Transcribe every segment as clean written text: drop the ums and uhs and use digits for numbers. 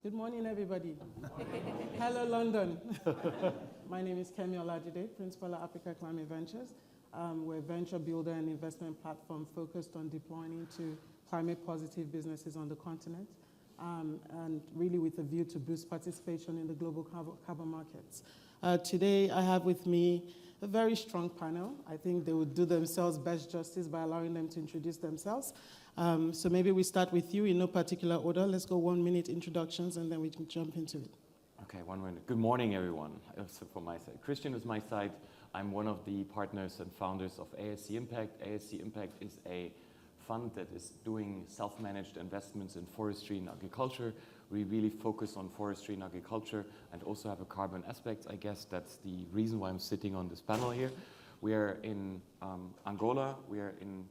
Good morning, everybody. Hello, London. My name is Kemi Olajide, Principal at Africa Climate Ventures. We're a venture builder and investment platform focused on deploying into climate-positive businesses on the continent, and really with a view to boost participation in the global carbon markets. Today, I have with me a very strong panel. I think they would do themselves best justice by allowing them to introduce themselves. So maybe we start with you in no particular order. Let's go 1 minute introductions and then we can jump into it. Okay, 1 minute. Good morning, everyone. Also from my side. Christian is my side. I'm one of the partners and founders of AFSIC Impact. AFSIC Impact is a fund that is doing self-managed investments in forestry and agriculture. We really focus on forestry and agriculture and also have a carbon aspect. I guess that's the reason why I'm sitting on this panel here. We are in Angola. We are in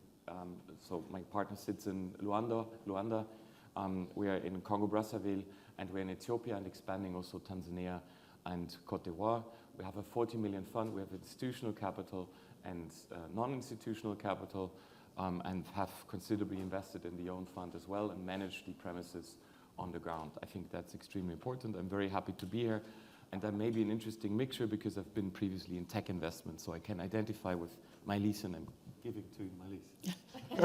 so my partner sits in Luanda. We are in Congo-Brazzaville, and we're in Ethiopia and expanding also Tanzania and Cote d'Ivoire. We have a 40 million fund. We have institutional capital and non-institutional capital, and have considerably invested in the own fund as well and manage the premises on the ground. I think that's extremely important. I'm very happy to be here. And that may be an interesting mixture because I've been previously in tech investment, so I can identify with Maëlys, and I'm giving to Maëlys. Very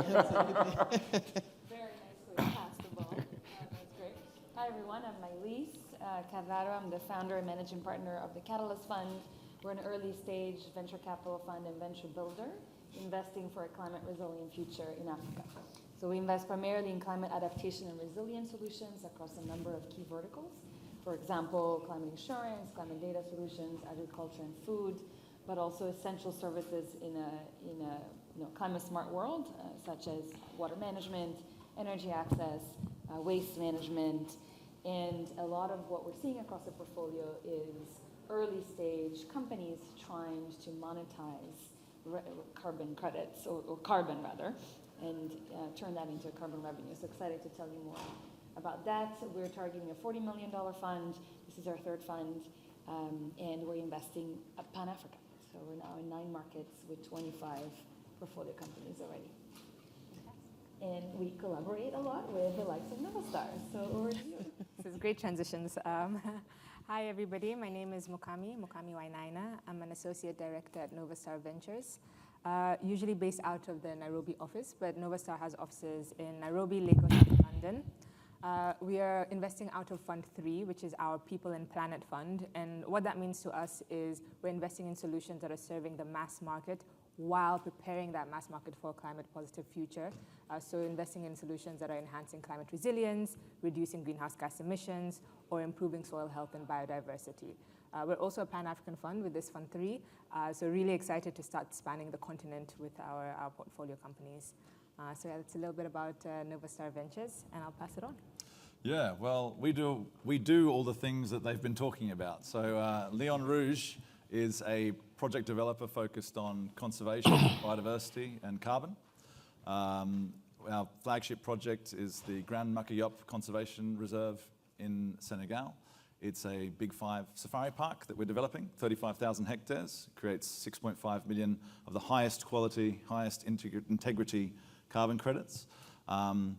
nicely passed the ball. That's great. Hi, everyone. I'm Maëlys Cavaro. I'm the founder and managing partner of the Catalyst Fund. We're an early stage venture capital fund and venture builder, investing for a climate resilient future in Africa. So we invest primarily in climate adaptation and resilience solutions across a number of key verticals. For example, climate insurance, climate data solutions, agriculture and food, but also essential services in a climate smart world, such as water management, energy access, waste management. And a lot of what we're seeing across the portfolio is early stage companies trying to monetize carbon credits, or carbon rather, and turn that into carbon revenue. So excited to tell you more about that. We're targeting a $40 million fund. This is our third fund, and we're investing pan-African. So we're now in 9 markets with 25 portfolio companies already. And we collaborate a lot with the likes of Novastar. So over to you. This is great transitions. Hi, everybody. My name is Mukami Wainaina. I'm an associate director at Novastar Ventures, usually based out of the Nairobi office, but Novastar has offices in Nairobi, Lagos, and London. We are investing out of Fund 3, which is our People and Planet Fund. And what that means to us is we're investing in solutions that are serving the mass market while preparing that mass market for a climate positive future. So investing in solutions that are enhancing climate resilience, reducing greenhouse gas emissions, or improving soil health and biodiversity. We're also a Pan-African fund with this Fund 3. So really excited to start spanning the continent with our portfolio companies. So yeah, that's a little bit about Novastar Ventures, and I'll pass it on. Yeah, well, we do all the things that they've been talking about. So Leon Rouge is a project developer focused on conservation, biodiversity, and carbon. Our flagship project is the Grand Makayop Conservation Reserve in Senegal. It's a Big 5 safari park that we're developing, 35,000 hectares, creates 6.5 million of the highest quality, highest integrity carbon credits. And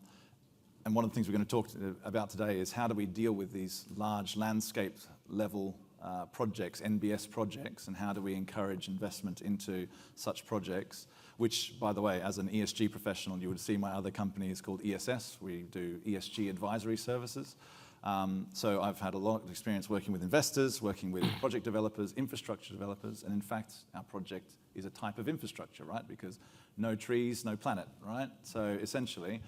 one of the things we're going to talk about today is how do we deal with these large landscape level projects, NBS projects, and how do we encourage investment into such projects, which, by the way, as an ESG professional, you would see my other company is called ESS. We do ESG advisory services. So I've had a lot of experience working with investors, working with project developers, infrastructure developers, and in fact, our project is a type of infrastructure, right? Because no trees, no planet, right? So essentially,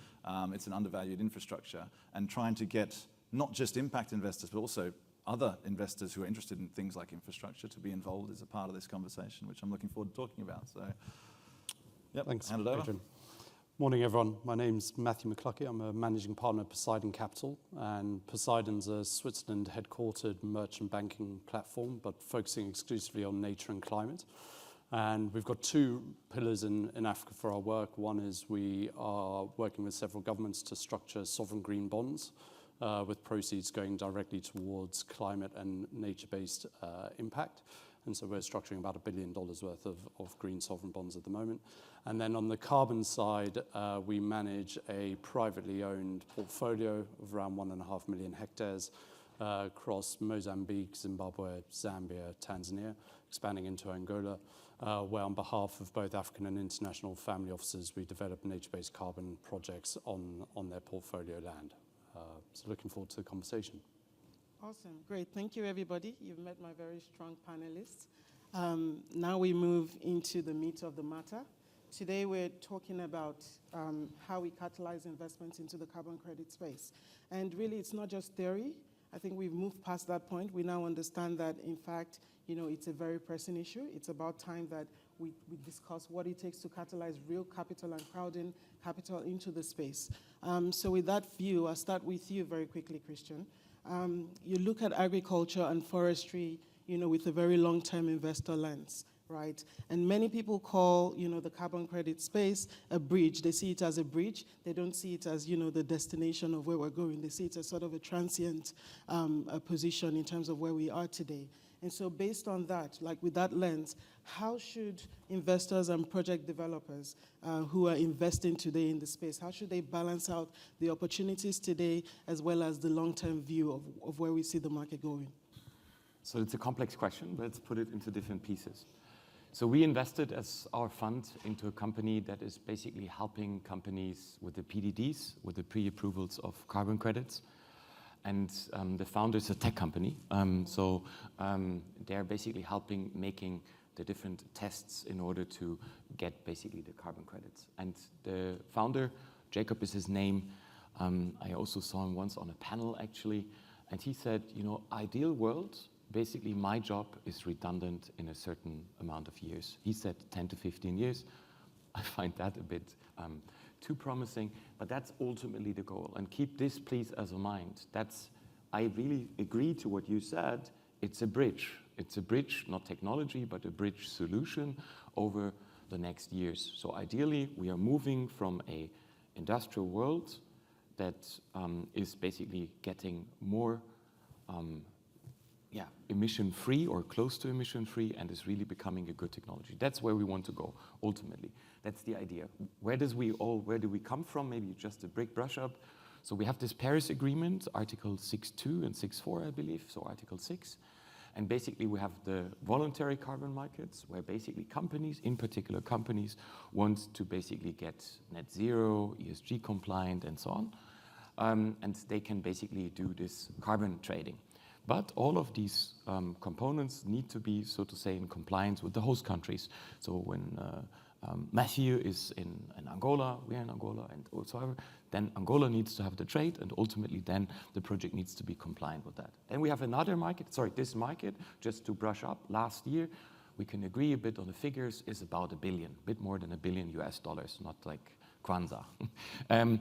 it's an undervalued infrastructure, and trying to get not just impact investors, but also other investors who are interested in things like infrastructure to be involved is a part of this conversation, which I'm looking forward to talking about. So, yep, thanks, hand it over. Adrian. Morning, everyone. My name's Matthew McCluckey. I'm a managing partner at Poseidon Capital, and Poseidon's a Switzerland-headquartered merchant banking platform, but focusing exclusively on nature and climate. And we've got 2 pillars in Africa for our work. One is we are working with several governments to structure sovereign green bonds, with proceeds going directly towards climate and nature-based impact. And so we're structuring about $1 billion worth of green sovereign bonds at the moment. And then on the carbon side, we manage a privately owned portfolio of around 1.5 million hectares across Mozambique, Zimbabwe, Zambia, Tanzania, expanding into Angola, where on behalf of both African and international family offices, we develop nature-based carbon projects on their portfolio land. So looking forward to the conversation. Awesome, great. Thank you, everybody. You've met my very strong panelists. Now we move into the meat of the matter. Today we're talking about how we catalyze investments into the carbon credit space. And really, it's not just theory. I think we've moved past that point. We now understand that, in fact, it's a very pressing issue. It's about time that we discuss what it takes to catalyze real capital and crowding capital into the space. So with that view, I'll start with you very quickly, Christian. You look at agriculture and forestry, with a very long-term investor lens, right? And many people call, the carbon credit space a bridge. They see it as a bridge. They don't see it as, the destination of where we're going. They see it as sort of a transient position in terms of where we are today. And so based on that, like with that lens, how should investors and project developers who are investing today in the space, how should they balance out the opportunities today as well as the long-term view of where we see the market going? So it's a complex question. Let's put it into different pieces. So we invested as our fund into a company that is basically helping companies with the PDDs, with the pre-approvals of carbon credits. And the founder is a tech company. They're basically helping making the different tests in order to get basically the carbon credits. And the founder, Jacob is his name. I also saw him once on a panel actually. And he said, ideal world, basically my job is redundant in a certain amount of years. He said 10 to 15 years. I find that a bit too promising, but that's ultimately the goal. And keep this, please, as a mind. I really agree to what you said. It's a bridge. It's a bridge, not technology, but a bridge solution over the next years. So ideally, we are moving from an industrial world that is basically getting more emission-free or close to emission-free and is really becoming a good technology. That's where we want to go, ultimately. That's the idea. Where do we come from? Maybe just a brick brush up. So we have this Paris Agreement, Article 6.2 and 6.4, I believe, so Article 6. And basically we have the voluntary carbon markets where basically companies, in particular companies, want to basically get net zero, ESG compliant and so on. And they can basically do this carbon trading. But all of these components need to be, so to say, in compliance with the host countries. So when Matthew is in Angola, we're in Angola, and whatsoever, then Angola needs to have the trade, and ultimately then the project needs to be compliant with that. Then we have another market, this market, just to brush up, last year, we can agree a bit on the figures, is about $1 billion, a bit more than $1 billion US, not like Kwanzaa. And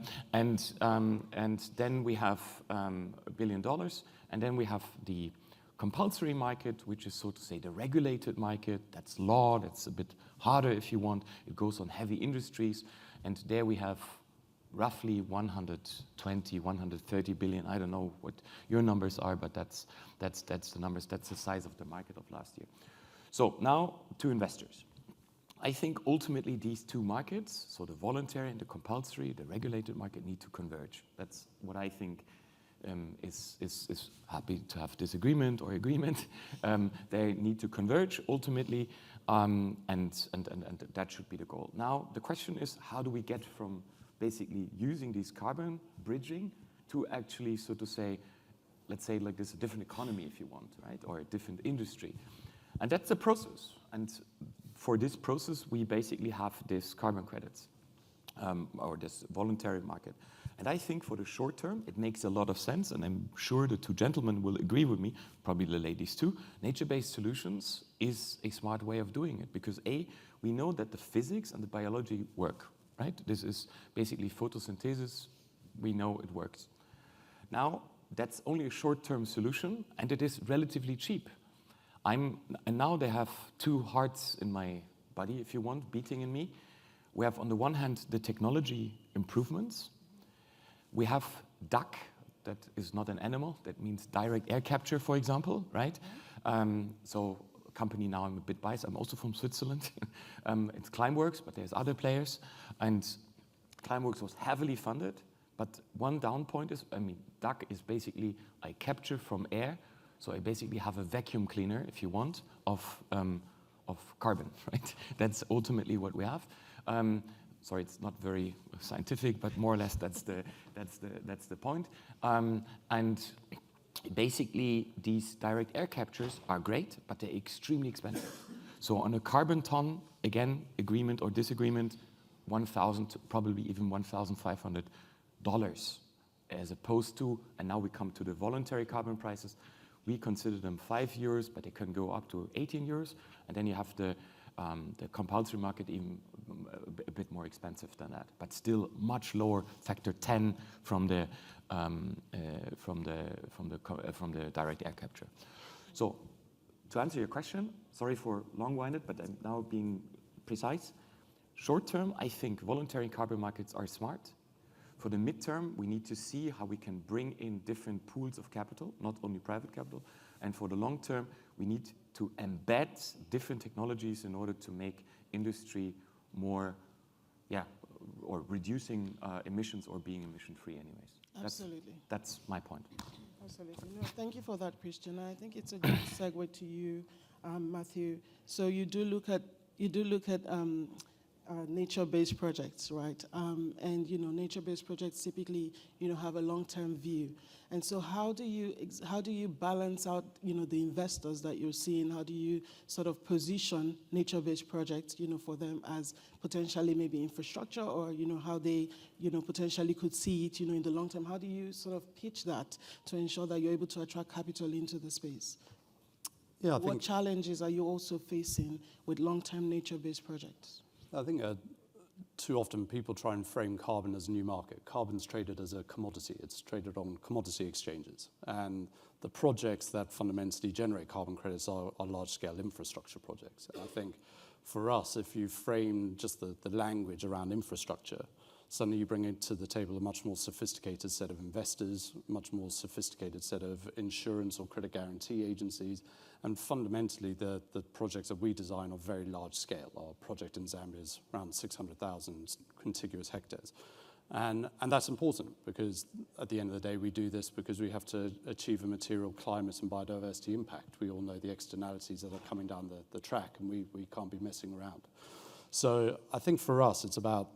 then we have $1 billion, and then we have the compulsory market, which is, so to say, the regulated market. That's law, that's a bit harder if you want. It goes on heavy industries, and there we have roughly 120, 130 billion. I don't know what your numbers are, but that's the numbers, that's the size of the market of last year. So now to investors. I think ultimately these two markets, so the voluntary and the compulsory, the regulated market, need to converge. That's what I think is happy to have disagreement or agreement. They need to converge ultimately, and that should be the goal. Now the question is, how do we get from basically using these carbon bridging to actually, so to say, let's say like this, a different economy if you want, right, or a different industry, and that's a process. And for this process, we basically have this carbon credits, or this voluntary market. And I think for the short term, it makes a lot of sense, and I'm sure the two gentlemen will agree with me, probably the ladies too. Nature-based solutions is a smart way of doing it, because A, we know that the physics and the biology work, right? This is basically photosynthesis, we know it works. Now, that's only a short-term solution, and it is relatively cheap. And now they have two hearts in my body, if you want, beating in me. We have, on the one hand, the technology improvements. We have DAC, that is not an animal, that means direct air capture, for example, right? So company now I'm a bit biased. I'm also from Switzerland. It's Climeworks, but there's other players. And Climeworks was heavily funded, but one down point is, DAC is basically I capture from air, so I basically have a vacuum cleaner, if you want, of carbon, right? That's ultimately what we have. Sorry, it's not very scientific, but more or less that's the point. And basically, these direct air captures are great, but they're extremely expensive. So on a carbon ton, again, agreement or disagreement, $1,000, probably even $1,500, as opposed to, and now we come to the voluntary carbon prices. We consider them €5, but they can go up to €18, and then you have the compulsory market even a bit more expensive than that, but still much lower, factor 10 from the direct air capture. So, to answer your question, sorry for long-winded, but I'm now being precise. Short term, I think voluntary carbon markets are smart. For the midterm, we need to see how we can bring in different pools of capital, not only private capital. And for the long term, we need to embed different technologies in order to make industry more, or reducing emissions or being emission-free anyways. Absolutely. That's my point. Absolutely. No, thank you for that, Christian. I think it's a good segue to you, Matthew. So you do look at nature-based projects, right? And nature-based projects typically, have a long-term view. And so how do you balance out, the investors that you're seeing? How do you sort of position nature-based projects, for them as potentially maybe infrastructure, or how they, potentially could see it, in the long term? How do you sort of pitch that to ensure that you're able to attract capital into the space? Yeah, What challenges are you also facing with long-term nature-based projects? I think too often people try and frame carbon as a new market. Carbon's traded as a commodity. It's traded on commodity exchanges. And the projects that fundamentally generate carbon credits are large-scale infrastructure projects. And I think for us, if you frame just the language around infrastructure, suddenly you bring into the table a much more sophisticated set of investors, much more sophisticated set of insurance or credit guarantee agencies, and fundamentally the projects that we design are very large scale. Our project in Zambia is around 600,000 contiguous hectares. And that's important because at the end of the day, we do this because we have to achieve a material climate and biodiversity impact. We all know the externalities that are coming down the track, and we can't be messing around. So I think for us, it's about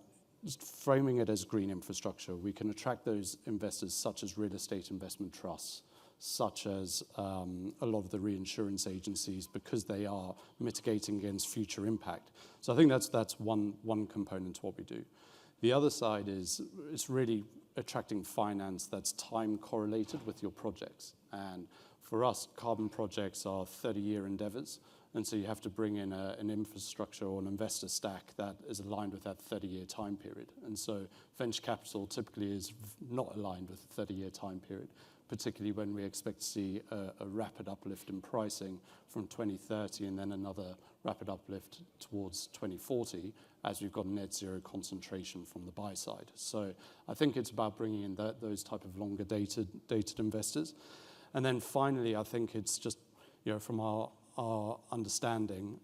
just framing it as green infrastructure. We can attract those investors such as real estate investment trusts, such as a lot of the reinsurance agencies, because they are mitigating against future impact. So I think that's one component to what we do. The other side is it's really attracting finance that's time correlated with your projects. And for us, carbon projects are 30-year endeavors. And so you have to bring in an infrastructure or an investor stack that is aligned with that 30-year time period. And so venture capital typically is not aligned with a 30-year time period, particularly when we expect to see a rapid uplift in pricing from 2030 and then another rapid uplift towards 2040 as we've got net zero concentration from the buy side. So I think it's about bringing in those type of longer dated investors. And then finally, I think it's just, from our understanding,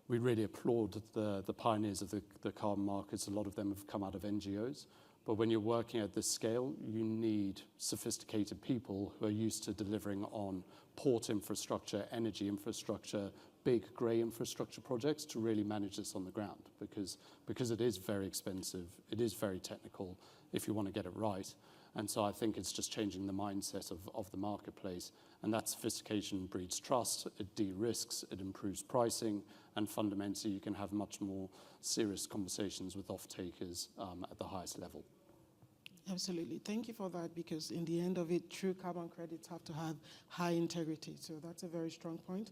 we really applaud the pioneers of the carbon markets. A lot of them have come out of NGOs. But when you're working at this scale, you need sophisticated people who are used to delivering on port infrastructure, energy infrastructure, big grey infrastructure projects to really manage this on the ground, because it is very expensive, it is very technical if you want to get it right. And so I think it's just changing the mindset of the marketplace. And that sophistication breeds trust, it de-risks, it improves pricing, and fundamentally you can have much more serious conversations with off-takers at the highest level. Absolutely. Thank you for that, because in the end of it, true carbon credits have to have high integrity. So that's a very strong point.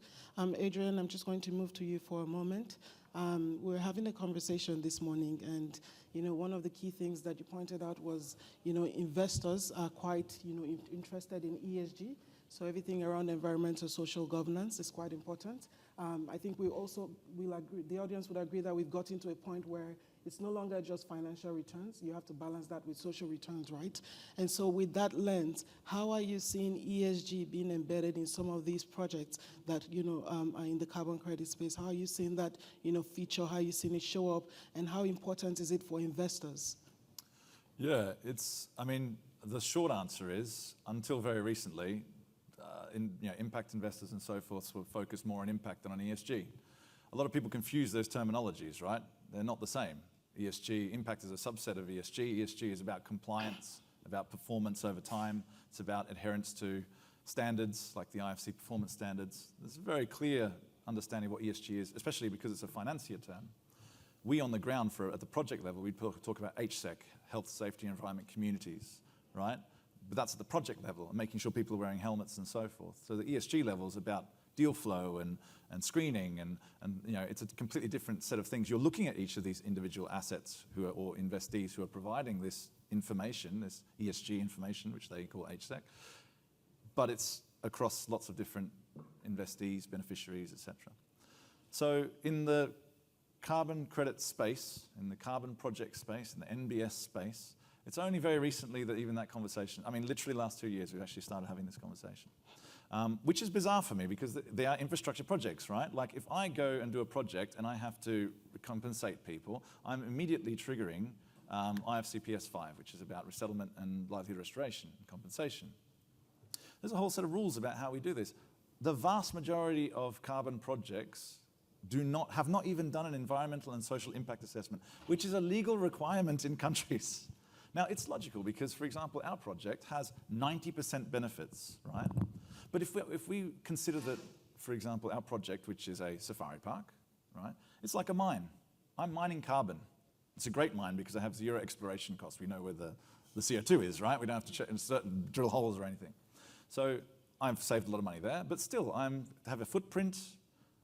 Adrian, I'm just going to move to you for a moment. We're having a conversation this morning, and one of the key things that you pointed out was, investors are quite, interested in ESG. So everything around environmental, social governance is quite important. I think we also will agree, the audience would agree that we've gotten to a point where it's no longer just financial returns. You have to balance that with social returns, right? And so with that lens, how are you seeing ESG being embedded in some of these projects that, are in the carbon credit space? How are you seeing that, feature? How are you seeing it show up? And how important is it for investors? Yeah, the short answer is, until very recently, impact investors and so forth were focused more on impact than on ESG. A lot of people confuse those terminologies, right? They're not the same. ESG, impact is a subset of ESG. ESG is about compliance, about performance over time. It's about adherence to standards like the AFSIC performance standards. There's a very clear understanding of what ESG is, especially because it's a financier term. We on the ground at the project level, we talk about HSEC, health, safety, environment, communities, right? But that's at the project level, and making sure people are wearing helmets and so forth. So the ESG level is about deal flow and screening, and it's a completely different set of things. You're looking at each of these individual assets or investees who are providing this information, this ESG information, which they call HSEC, but it's across lots of different investees, beneficiaries, etc. So in the carbon credit space, in the carbon project space, in the NBS space, it's only very recently that even that conversation, literally last 2 years, we've actually started having this conversation. Which is bizarre for me because they are infrastructure projects, right? Like if I go and do a project and I have to compensate people, I'm immediately triggering IFCPS 5, which is about resettlement and livelihood restoration and compensation. There's a whole set of rules about how we do this. The vast majority of carbon projects have not even done an environmental and social impact assessment, which is a legal requirement in countries. Now, it's logical because, for example, our project has 90% benefits, right? But if we consider that, for example, our project, which is a safari park, right? It's like a mine. I'm mining carbon. It's a great mine because I have zero exploration costs. We know where the CO2 is, right? We don't have to drill holes or anything. So I've saved a lot of money there, but still, I have a footprint.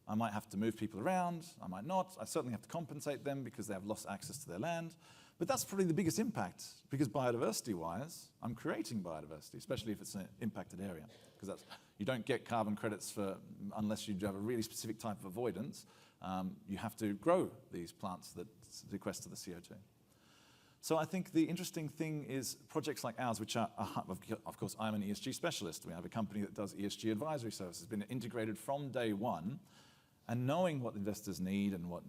I might have to move people around. I might not. I certainly have to compensate them because they have lost access to their land. But that's probably the biggest impact because biodiversity-wise, I'm creating biodiversity, especially if it's an impacted area. Because you don't get carbon credits unless you have a really specific type of avoidance. You have to grow these plants that sequester the CO2. So I think the interesting thing is projects like ours, which are, of course, I'm an ESG specialist. We have a company that does ESG advisory services, been integrated from day one. And knowing what investors need and what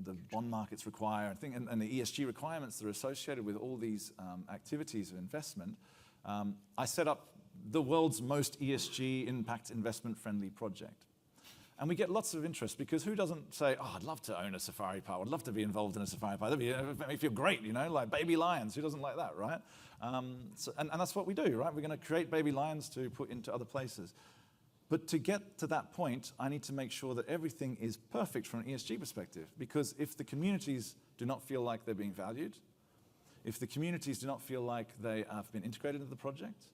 the bond markets require, and the ESG requirements that are associated with all these activities of investment, I set up the world's most ESG impact investment friendly project. And we get lots of interest because who doesn't say, oh, I'd love to own a safari park, I'd love to be involved in a safari park, that'd make me feel great, like baby lions, who doesn't like that, right? And that's what we do, right? We're going to create baby lions to put into other places. But to get to that point, I need to make sure that everything is perfect from an ESG perspective. Because if the communities do not feel like they're being valued, if the communities do not feel like they have been integrated into the project,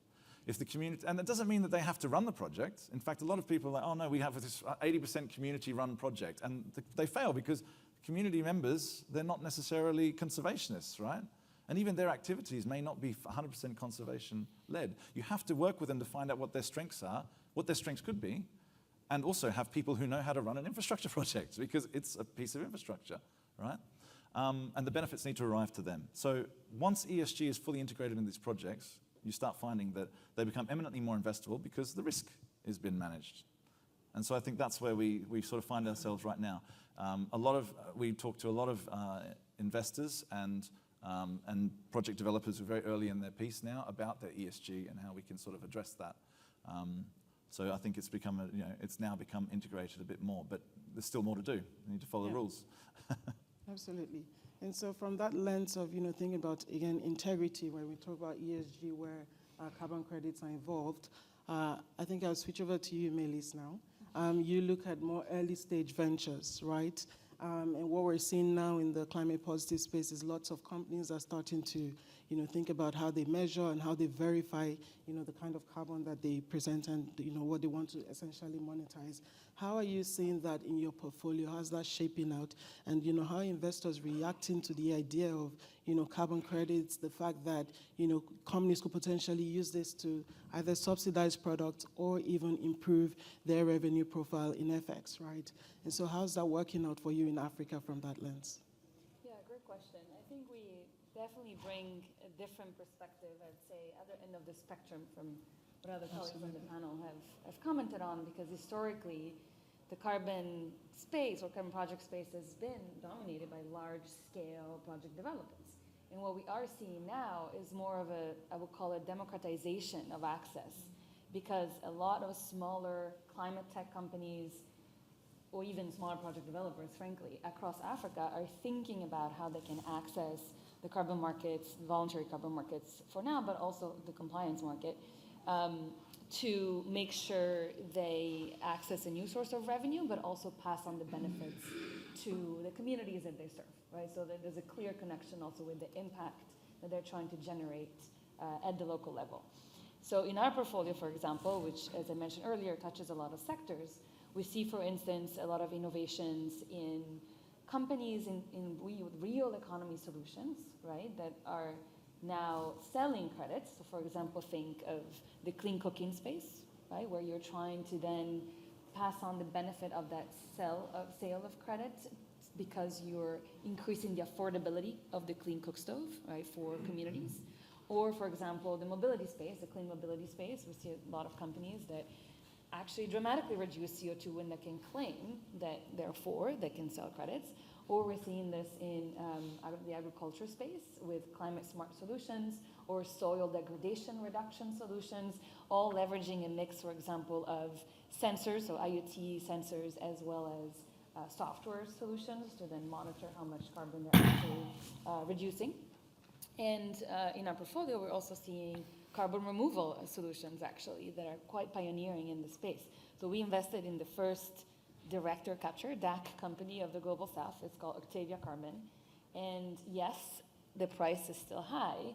and that doesn't mean that they have to run the project. In fact, a lot of people are like, oh no, we have this 80% community-run project. And they fail because community members, they're not necessarily conservationists, right? And even their activities may not be 100% conservation-led. You have to work with them to find out what their strengths are, what their strengths could be, and also have people who know how to run an infrastructure project because it's a piece of infrastructure, right? And the benefits need to arrive to them. So once ESG is fully integrated in these projects, you start finding that they become eminently more investable because the risk has been managed. And so I think that's where we sort of find ourselves right now. We talk to a lot of investors and project developers who are very early in their piece now about their ESG and how we can sort of address that. So I think it's now become integrated a bit more, but there's still more to do. We need to follow the rules. Absolutely. And so from that lens of, thinking about, again, integrity, when we talk about ESG, where carbon credits are involved, I think I'll switch over to you, Melis, now. You look at more early stage ventures, right? And what we're seeing now in the climate positive space is lots of companies are starting to, think about how they measure and how they verify, the kind of carbon that they present and, what they want to essentially monetize. How are you seeing that in your portfolio? How's that shaping out? And, how are investors reacting to the idea of, carbon credits, the fact that, companies could potentially use this to either subsidize products or even improve their revenue profile in FX, right? And so how's that working out for you in Africa from that lens? Yeah, great question. definitely bring a different perspective, I'd say, other end of the spectrum from what other colleagues on the panel have commented on, because historically, the carbon space or carbon project space has been dominated by large-scale project developers. And what we are seeing now is more of a, I would call it democratization of access, because a lot of smaller climate tech companies, or even smaller project developers, frankly, across Africa are thinking about how they can access the carbon markets, voluntary carbon markets for now, but also the compliance market, to make sure they access a new source of revenue, but also pass on the benefits to the communities that they serve, right? So that there's a clear connection also with the impact that they're trying to generate at the local level. So in our portfolio, for example, which, as I mentioned earlier, touches a lot of sectors, we see, for instance, a lot of innovations in companies in real economy solutions, right, that are now selling credits. So, for example, think of the clean cooking space, right, where you're trying to then pass on the benefit of that sale of credits because you're increasing the affordability of the clean cook stove, right, for communities. Or, for example, the mobility space, the clean mobility space, we see a lot of companies that actually dramatically reduce CO2 when they can claim that therefore they can sell credits. Or we're seeing this in the agriculture space with climate smart solutions or soil degradation reduction solutions, all leveraging a mix, for example, of sensors, so IoT sensors, as well as software solutions to then monitor how much carbon they're actually reducing. And in our portfolio, we're also seeing carbon removal solutions, actually, that are quite pioneering in the space. So we invested in the first direct air capture, DAC company of the Global South. It's called Octavia Carbon. And yes, the price is still high.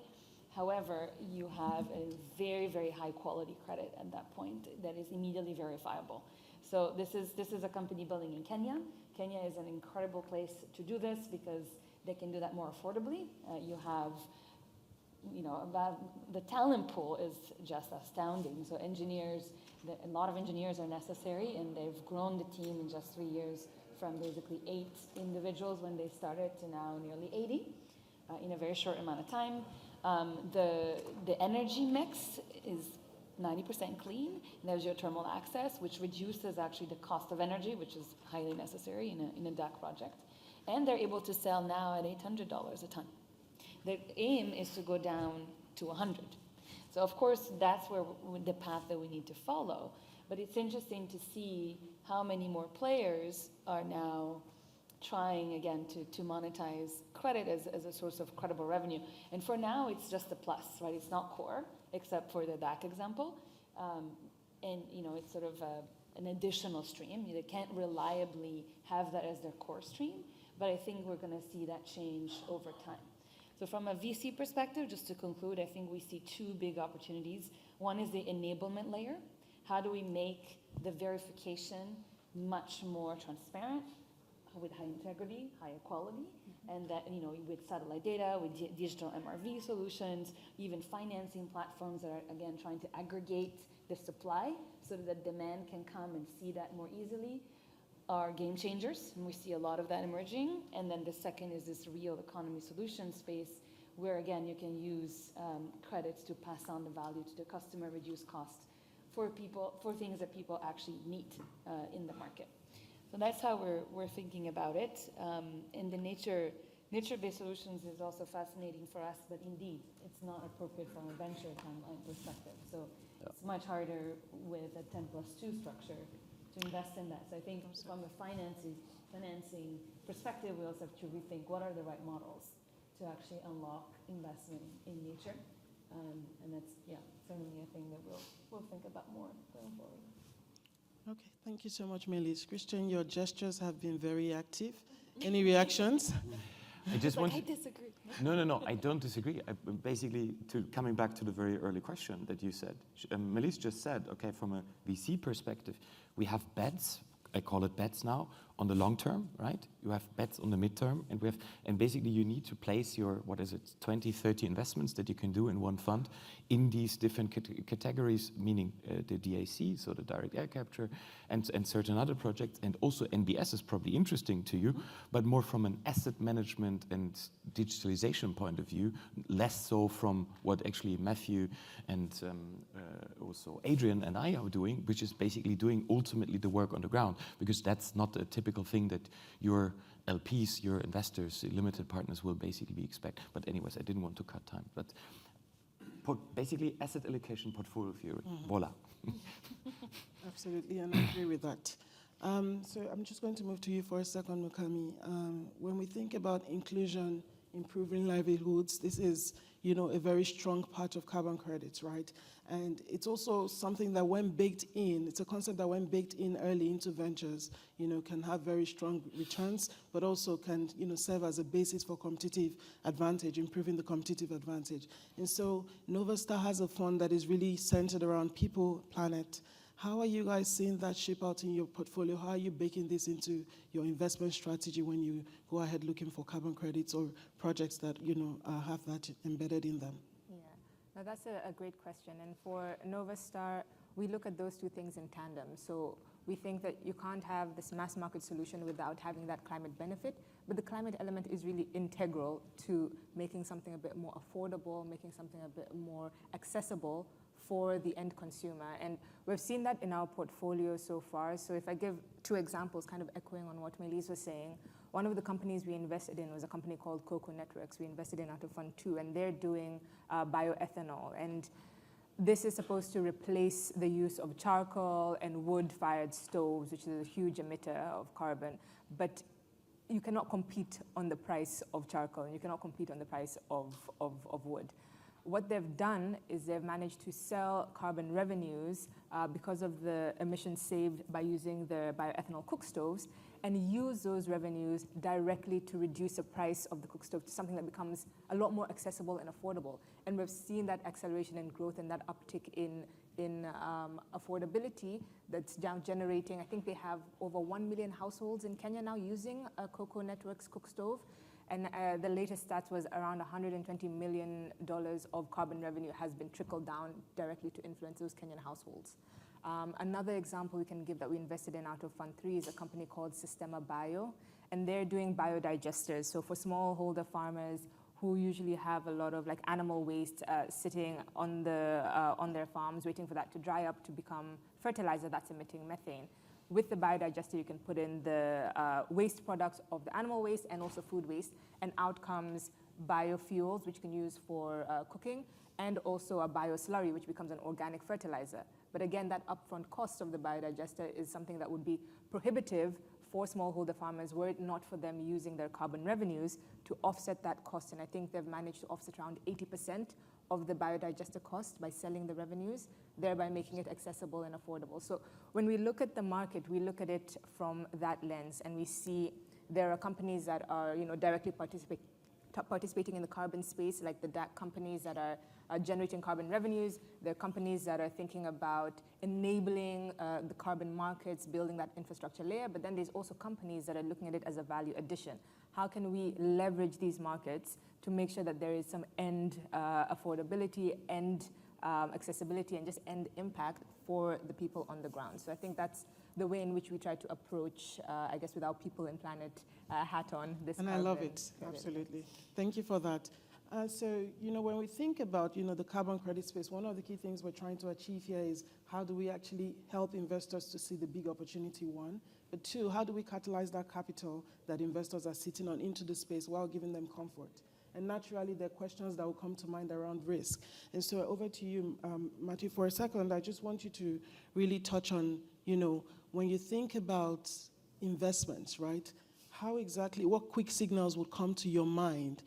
However, you have a very, very high quality credit at that point that is immediately verifiable. So this is a company building in Kenya. Kenya is an incredible place to do this because they can do that more affordably. You have, the talent pool is just astounding. So a lot of engineers are necessary, and they've grown the team in just 3 years from basically 8 individuals when they started to now nearly 80 in a very short amount of time. The energy mix is 90% clean. And there's geothermal access, which reduces actually the cost of energy, which is highly necessary in a DAC project. And they're able to sell now at $800 a ton. The aim is to go down to 100. So of course, that's where the path that we need to follow. But it's interesting to see how many more players are now trying again to monetize credit as a source of credible revenue. And for now, it's just a plus, right? It's not core, except for the DAC example. And it's sort of an additional stream. They can't reliably have that as their core stream, but I think we're going to see that change over time. So from a VC perspective, just to conclude, I think we see 2 big opportunities. One is the enablement layer. How do we make the verification much more transparent, with high integrity, high quality, and that, with satellite data, with digital MRV solutions, even financing platforms that are, again, trying to aggregate the supply so that demand can come and see that more easily, are game changers, and we see a lot of that emerging. And then the second is this real economy solution space, where, again, you can use credits to pass on the value to the customer, reduce costs for things that people actually need in the market. So that's how we're thinking about it. And the nature-based solutions is also fascinating for us, but indeed, it's not appropriate from a venture timeline perspective. So it's much harder with a 10+2 structure to invest in that. So I think from a financing perspective, we also have to rethink what are the right models to actually unlock investment in nature. And that's, certainly a thing that we'll think about more going forward. Okay, thank you so much, Melis. Christian, your gestures have been very active. Any reactions? I disagree. No, I don't disagree. Basically, coming back to the very early question that you said, Melis just said, okay, from a VC perspective, we have bets I call it bets now, on the long term, right? You have bets on the midterm, and basically you need to place your, 20, 30 investments that you can do in one fund in these different categories, meaning the DAC, so the direct air capture, and certain other projects, and also NBS is probably interesting to you, but more from an asset management and digitalization point of view, less so from what actually Matthew and also Adrian and I are doing, which is basically doing ultimately the work on the ground, because that's not a typical thing that your LPs, your investors, limited partners will basically expect. But anyways, I didn't want to cut time. But basically asset allocation portfolio theory, voila. Absolutely, and I agree with that. So I'm just going to move to you for a second, Mukami. When we think about inclusion, improving livelihoods, this is, a very strong part of carbon credits, right? And it's also something that when baked in, it's a concept that when baked in early into ventures, can have very strong returns, but also can, serve as a basis for competitive advantage, improving the competitive advantage. And so Novastar has a fund that is really centered around people, planet. How are you guys seeing that shape out in your portfolio? How are you baking this into your investment strategy when you go ahead looking for carbon credits or projects that, have that embedded in them? Yeah, now that's a great question. And for Novastar, we look at those two things in tandem. So we think that you can't have this mass market solution without having that climate benefit, but the climate element is really integral to making something a bit more affordable, making something a bit more accessible for the end consumer. And we've seen that in our portfolio so far. So if I give two examples, kind of echoing on what Melise was saying, one of the companies we invested in was a company called Cocoa Networks. We invested in out of Fund 2, and they're doing bioethanol. And this is supposed to replace the use of charcoal and wood-fired stoves, which is a huge emitter of carbon. But you cannot compete on the price of charcoal, and you cannot compete on the price of wood. What they've done is they've managed to sell carbon revenues because of the emissions saved by using their bioethanol cook stoves, and use those revenues directly to reduce the price of the cook stove to something that becomes a lot more accessible and affordable. And we've seen that acceleration in growth and that uptick in affordability that's now generating, I think they have over 1 million households in Kenya now using a Cocoa Networks cook stove. And the latest stats was around $120 million of carbon revenue has been trickled down directly to influence those Kenyan households. Another example we can give that we invested in out of Fund 3 is a company called Sistema Bio, and they're doing biodigesters. So for smallholder farmers who usually have a lot of animal waste sitting on their farms, waiting for that to dry up to become fertilizer that's emitting methane. With the biodigester, you can put in the waste products of the animal waste and also food waste, and out comes biofuels, which you can use for cooking, and also a bioslurry, which becomes an organic fertilizer. But again, that upfront cost of the biodigester is something that would be prohibitive for smallholder farmers were it not for them using their carbon revenues to offset that cost. And I think they've managed to offset around 80% of the biodigester cost by selling the revenues, thereby making it accessible and affordable. So when we look at the market, we look at it from that lens, and we see there are companies that are directly participating in the carbon space, like the DAC companies that are generating carbon revenues. There are companies that are thinking about enabling the carbon markets, building that infrastructure layer, but then there's also companies that are looking at it as a value addition. How can we leverage these markets to make sure that there is some end affordability, end accessibility, and just end impact for the people on the ground? So I think that's the way in which we try to approach, I guess, with our people and planet hat on this. And I love it, absolutely. Thank you for that. So, when we think about, the carbon credit space, one of the key things we're trying to achieve here is how do we actually help investors to see the big opportunity, one, but two, how do we catalyze that capital that investors are sitting on into the space while giving them comfort? And naturally, there are questions that will come to mind around risk. And so over to you, Matthew, for a second. I just want you to really touch on, when you think about investments, right? how exactly, what quick signals would come to your mind,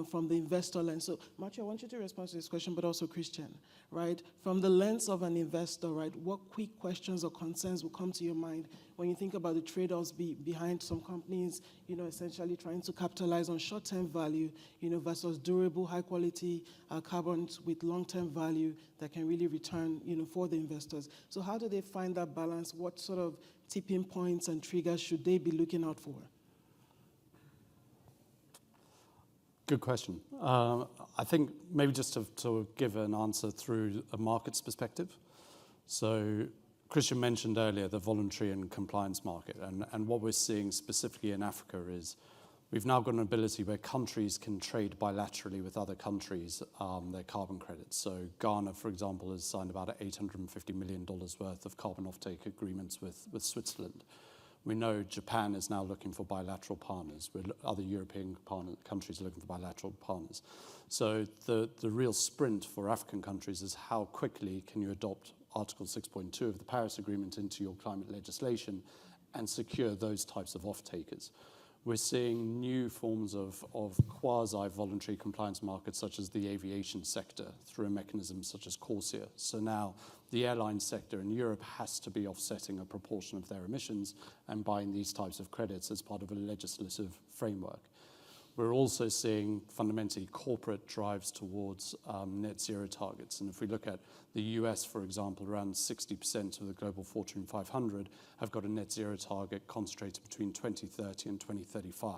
from the investor lens? So, Matthew, I want you to respond to this question, but also Christian, right? From the lens of an investor, right, what quick questions or concerns will come to your mind when you think about the trade-offs behind some companies, essentially trying to capitalize on short-term value, versus durable, high-quality carbons with long-term value that can really return, for the investors. So how do they find that balance? What sort of tipping points and triggers should they be looking out for? Good question. I think maybe just to give an answer through a markets perspective. So Christian mentioned earlier the voluntary and compliance market, and what we're seeing specifically in Africa is we've now got an ability where countries can trade bilaterally with other countries their carbon credits. So Ghana, for example, has signed about $850 million worth of carbon offtake agreements with Switzerland. We know Japan is now looking for bilateral partners. Other European countries are looking for bilateral partners. So the real sprint for African countries is how quickly can you adopt Article 6.2 of the Paris Agreement into your climate legislation and secure those types of off-takers. We're seeing new forms of quasi-voluntary compliance markets, such as the aviation sector, through a mechanism such as Corsia. So now the airline sector in Europe has to be offsetting a proportion of their emissions and buying these types of credits as part of a legislative framework. We're also seeing fundamentally corporate drives towards net zero targets. And if we look at the US, for example, around 60% of the global Fortune 500 have got a net zero target concentrated between 2030 and 2035.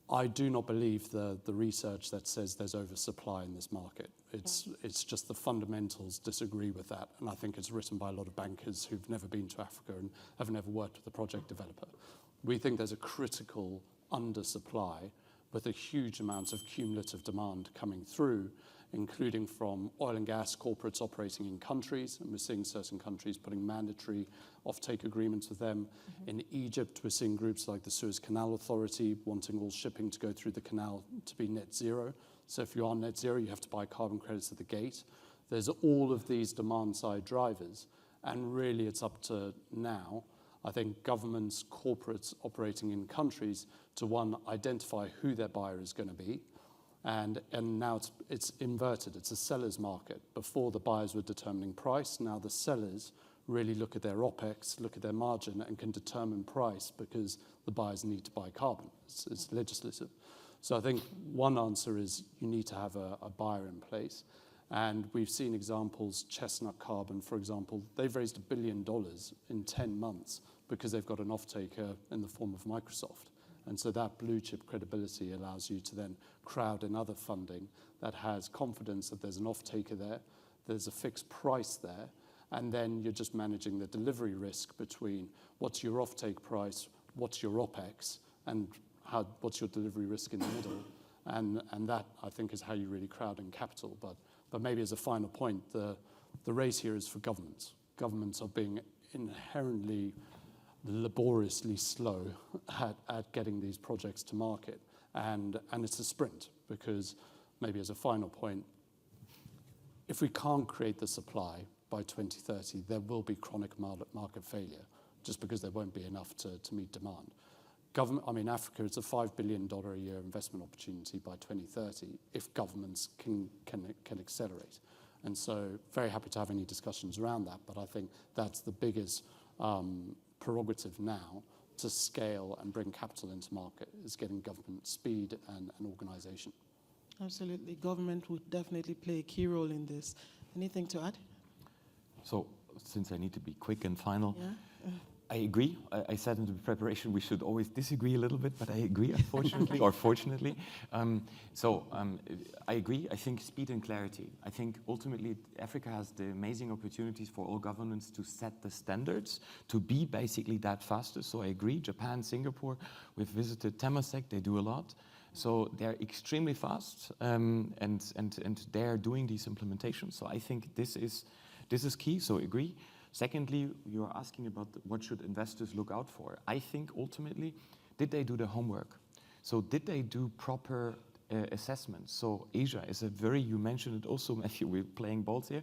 I do not believe the research that says there's oversupply in this market. It's just the fundamentals disagree with that. And I think it's written by a lot of bankers who've never been to Africa and have never worked with a project developer. We think there's a critical undersupply with a huge amount of cumulative demand coming through, including from oil and gas corporates operating in countries, and we're seeing certain countries putting mandatory offtake agreements with them. In Egypt, we're seeing groups like the Suez Canal Authority wanting all shipping to go through the canal to be net zero. So if you are net zero, you have to buy carbon credits at the gate. There's all of these demand-side drivers, and really it's up to now, I think, governments, corporates operating in countries to, one, identify who their buyer is going to be. And now it's inverted. It's a seller's market. Before, the buyers were determining price. Now the sellers really look at their OPEX, look at their margin, and can determine price because the buyers need to buy carbon. It's legislative. So I think one answer is you need to have a buyer in place. And we've seen examples, Chestnut Carbon, for example, they've raised $1 billion in 10 months because they've got an off-taker in the form of Microsoft. And so that blue chip credibility allows you to then crowd in other funding that has confidence that there's an off-taker there, there's a fixed price there, and then you're just managing the delivery risk between what's your off-take price, what's your OPEX, and what's your delivery risk in the middle. And that, I think, is how you really crowd in capital. But maybe as a final point, the race here is for governments. Governments are being inherently laboriously slow at getting these projects to market. And it's a sprint, because maybe as a final point, if we can't create the supply by 2030, there will be chronic market failure, just because there won't be enough to meet demand. Africa, it's a $5 billion a year investment opportunity by 2030 if governments can accelerate. And so very happy to have any discussions around that, but I think that's the biggest prerogative now to scale and bring capital into market, is getting government speed and organisation. Absolutely. Government would definitely play a key role in this. Anything to add? So, since I need to be quick and final, Yeah. I agree. I said in the preparation we should always disagree a little bit, but I agree, unfortunately, or fortunately. I agree. I think speed and clarity. I think ultimately Africa has the amazing opportunities for all governments to set the standards, to be basically that faster. So I agree. Japan, Singapore, we've visited Temasek, they do a lot. So they're extremely fast, and they're doing these implementations. So I think this is key, so I agree. Secondly, you're asking about what should investors look out for. I think ultimately, did they do the homework? So did they do proper assessment. So Asia is a very, you mentioned it also, Matthew, we're playing balls here,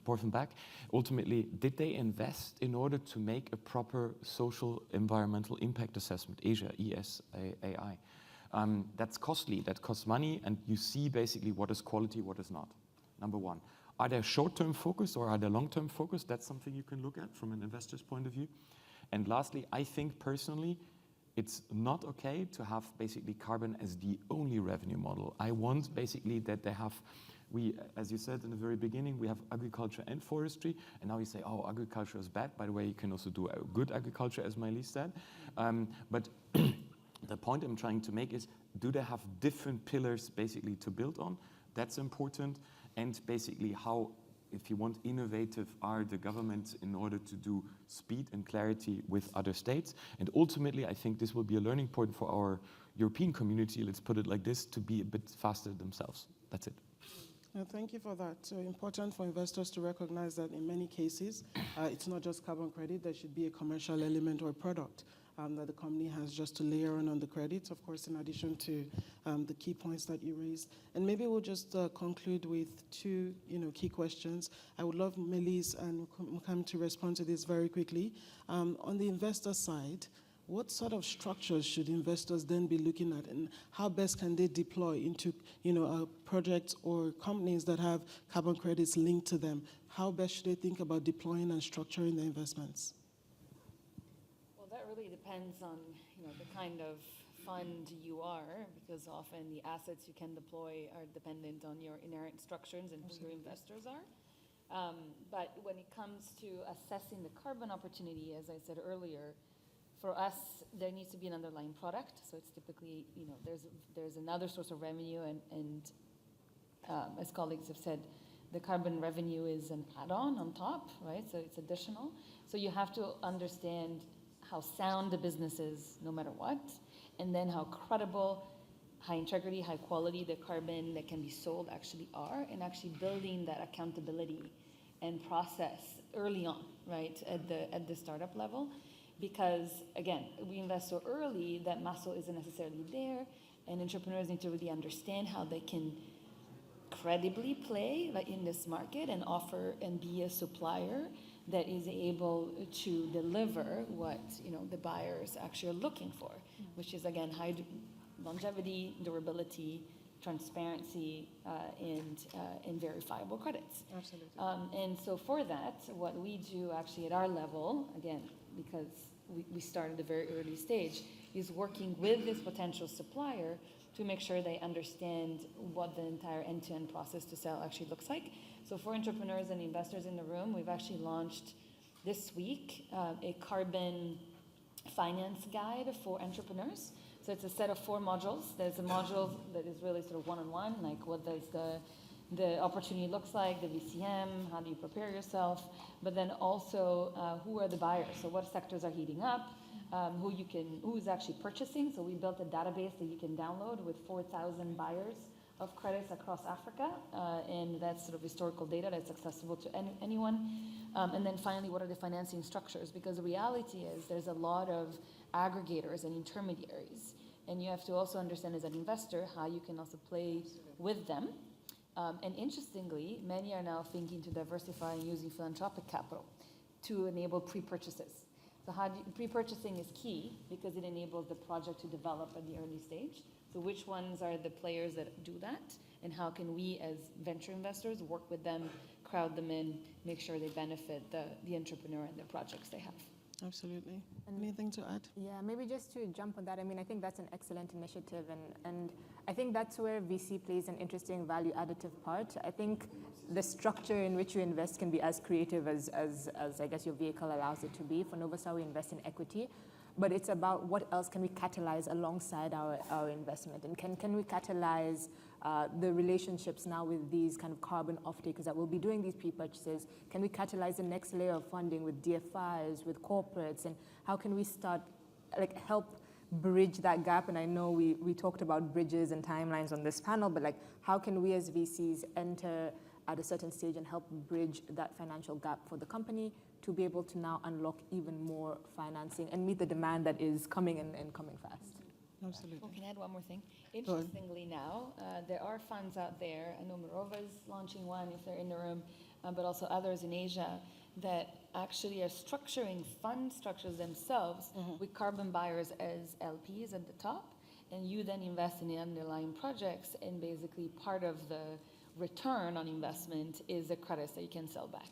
forth and back. Ultimately, did they invest in order to make a proper social environmental impact assessment? Asia, ESAI. That's costly, that costs money, and you see basically what is quality, what is not. Number one. Are they short-term focused or are they long-term focused? That's something you can look at from an investor's point of view. And lastly, I think personally, it's not okay to have basically carbon as the only revenue model. I want basically that they have, as you said in the very beginning, we have agriculture and forestry, and now you say, oh, agriculture is bad. By the way, you can also do good agriculture, as Maëlys said. But the point I'm trying to make is, do they have different pillars basically to build on? That's important. And basically how, if you want, innovative are the governments in order to do speed and clarity with other states. And ultimately, I think this will be a learning point for our European community, let's put it like this, to be a bit faster themselves. That's it. Thank you for that. So important for investors to recognize that in many cases, it's not just carbon credit, there should be a commercial element or product that the company has just to layer on the credits, of course, in addition to the key points that you raised. And maybe we'll just conclude with two key questions. I would love Maëlys and Mukam to respond to this very quickly. On the investor side, what sort of structures should investors then be looking at, and how best can they deploy into projects or companies that have carbon credits linked to them? How best should they think about deploying and structuring their investments? Really depends on the kind of fund you are, because often the assets you can deploy are dependent on your inherent structures and who your investors are. But when it comes to assessing the carbon opportunity, as I said earlier, for us there needs to be an underlying product. So it's typically there's another source of revenue, and as colleagues have said, the carbon revenue is an add-on on top, right? So it's additional. So you have to understand how sound the business is, no matter what, and then how credible, high integrity, high quality the carbon that can be sold actually are, and actually building that accountability and process early on, right, at the startup level. Because again, we invest so early that muscle isn't necessarily there, and entrepreneurs need to really understand how they can credibly play in this market and offer and be a supplier that is able to deliver what the buyers actually are looking for, which is again high longevity, durability, transparency, and verifiable credits. Absolutely. And so for that, what we do actually at our level, again, because we start at a very early stage, is working with this potential supplier to make sure they understand what the entire end-to-end process to sell actually looks like. So for entrepreneurs and investors in the room, we've actually launched this week a carbon finance guide for entrepreneurs. So it's a set of 4 modules. There's a module that is really sort of one-on-one, like what does the opportunity looks like, the VCM, how do you prepare yourself, but then also who are the buyers, so what sectors are heating up, who is actually purchasing. So we built a database that you can download with 4,000 buyers of credits across Africa, and that's sort of historical data that's accessible to anyone. And then finally, what are the financing structures? Because the reality is there's a lot of aggregators and intermediaries, and you have to also understand as an investor how you can also play with them. And interestingly, many are now thinking to diversify and using philanthropic capital to enable pre-purchases. So pre-purchasing is key because it enables the project to develop at the early stage. So which ones are the players that do that, and how can we as venture investors work with them, crowd them in, make sure they benefit the entrepreneur and the projects they have. Absolutely. Anything to add? Yeah, maybe just to jump on that, I mean, I think that's an excellent initiative, and I think that's where VC plays an interesting value additive part. I think the structure in which you invest can be as creative as I guess your vehicle allows it to be. For Novastar, we invest in equity, but it's about what else can we catalyze alongside our investment, and can we catalyze the relationships now with these kind of carbon off-takers that will be doing these pre-purchases? Can we catalyze the next layer of funding with DFIs, with corporates, and how can we start, help bridge that gap? And I know we talked about bridges and timelines on this panel, but how can we as VCs enter at a certain stage and help bridge that financial gap for the company to be able to now unlock even more financing and meet the demand that is coming and coming fast? Absolutely. Oh, can I add one more thing? Go on. Interestingly now, there are funds out there, I know Moreova's launching one if they're in the room, but also others in Asia, that actually are structuring fund structures themselves with carbon buyers as LPs at the top, and you then invest in the underlying projects, and basically part of the return on investment is the credits that you can sell back.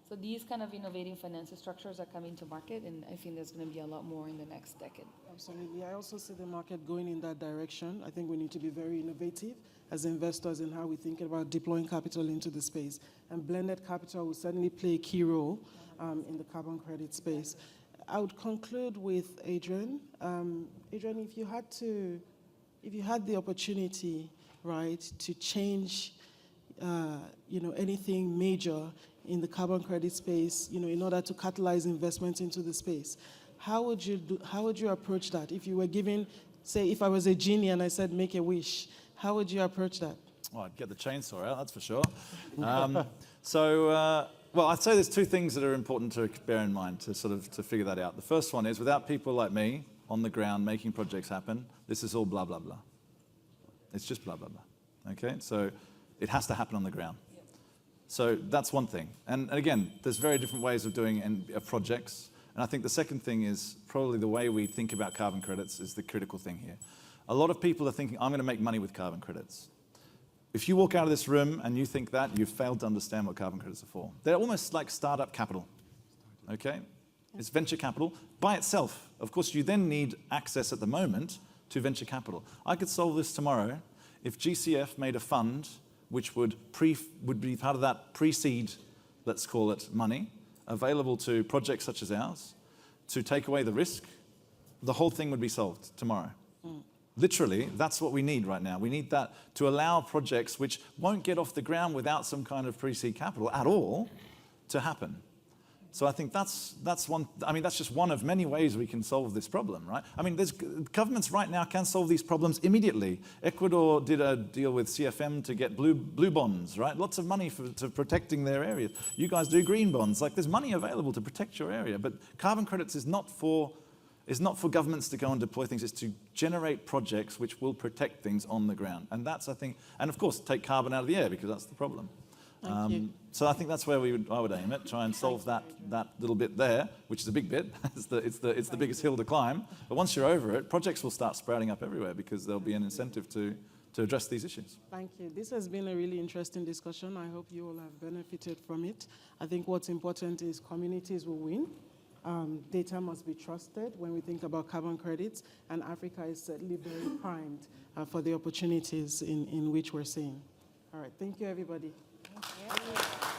So these kind of innovative financial structures are coming to market, and I think there's going to be a lot more in the next decade. Absolutely. I also see the market going in that direction. I think we need to be very innovative as investors in how we think about deploying capital into the space. And blended capital will certainly play a key role in the carbon credit space. I would conclude with Adrian. Adrian, if you had the opportunity, right, to change, anything major in the carbon credit space, in order to catalyze investment into the space, how would you approach that? If you were given, say, if I was a genie and I said make a wish, how would you approach that? Well, I'd get the chainsaw out, that's for sure. Well, I'd say there's two things that are important to bear in mind to figure that out. The first one is, without people like me on the ground making projects happen, this is all blah, blah, blah. It's just blah, blah, blah. Okay? So it has to happen on the ground. So that's one thing. And again, there's very different ways of doing projects. And I think the second thing is probably the way we think about carbon credits is the critical thing here. A lot of people are thinking, I'm going to make money with carbon credits. If you walk out of this room and you think that, you've failed to understand what carbon credits are for. They're almost like startup capital. Okay? It's venture capital by itself. Of course, you then need access at the moment to venture capital. I could solve this tomorrow if GCF made a fund which would be part of that pre-seed, let's call it, money, available to projects such as ours, to take away the risk. The whole thing would be solved tomorrow. Literally, that's what we need right now. We need that to allow projects which won't get off the ground without some kind of pre-seed capital at all to happen. So I think that's just one of many ways we can solve this problem, right? I mean, governments right now can solve these problems immediately. Ecuador did a deal with CFM to get blue bonds, right? Lots of money to protecting their areas. You guys do green bonds. Like, there's money available to protect your area, but carbon credits is not for governments to go and deploy things. It's to generate projects which will protect things on the ground. And that's, I think, and of course, take carbon out of the air, because that's the problem. Thank you. So I think that's where I would aim it, try and solve that little bit there, which is a big bit. It's the biggest hill to climb. But once you're over it, projects will start sprouting up everywhere, because there'll be an incentive to address these issues. Thank you. This has been a really interesting discussion. I hope you all have benefited from it. I think what's important is communities will win. Data must be trusted when we think about carbon credits, and Africa is certainly very primed for the opportunities in which we're seeing. All right, thank you, everybody. Thank you.